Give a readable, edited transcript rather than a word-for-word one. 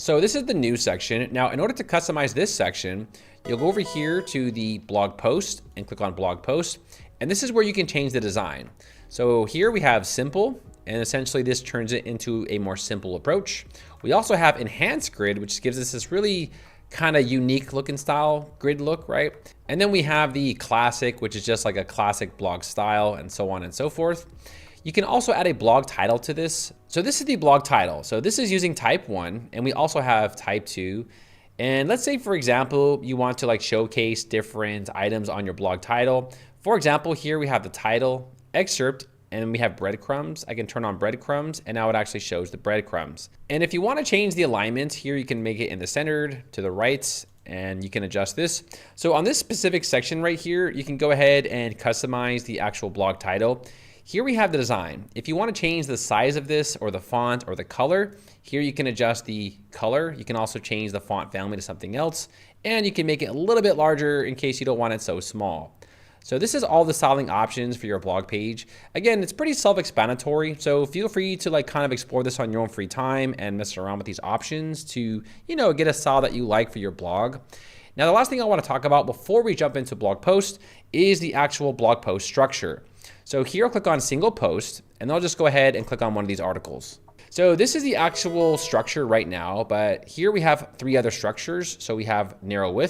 So this is the new section. Now, in order to customize this section, you'll go over here to the blog post and click on blog post. And this is where you can change the design. So here we have simple, and essentially this turns it into a more simple approach. We also have enhanced grid, which gives us this really kind of unique looking style grid look, right? And then we have the classic, which is just like a classic blog style, and so on and so forth. You can also add a blog title to this. So this is the blog title. So this is using type 1, and we also have type 2. And let's say, for example, you want to like showcase different items on your blog title. For example, here we have the title, excerpt, and we have breadcrumbs. I can turn on breadcrumbs, and now it actually shows the breadcrumbs. And if you want to change the alignment here, you can make it in the centered, to the right, and you can adjust this. So on this specific section right here, you can go ahead and customize the actual blog title. Here we have the design. If you want to change the size of this or the font or the color, here you can adjust the color. You can also change the font family to something else, and you can make it a little bit larger in case you don't want it so small. So this is all the styling options for your blog page. Again, it's pretty self-explanatory, so feel free to like kind of explore this on your own free time and mess around with these options to, get a style that you like for your blog. Now, the last thing I want to talk about before we jump into blog post is the actual blog post structure. So here I'll click on single post, and then I'll just go ahead and click on one of these articles. So this is the actual structure right now, but here we have 3 other structures. So we have narrow width,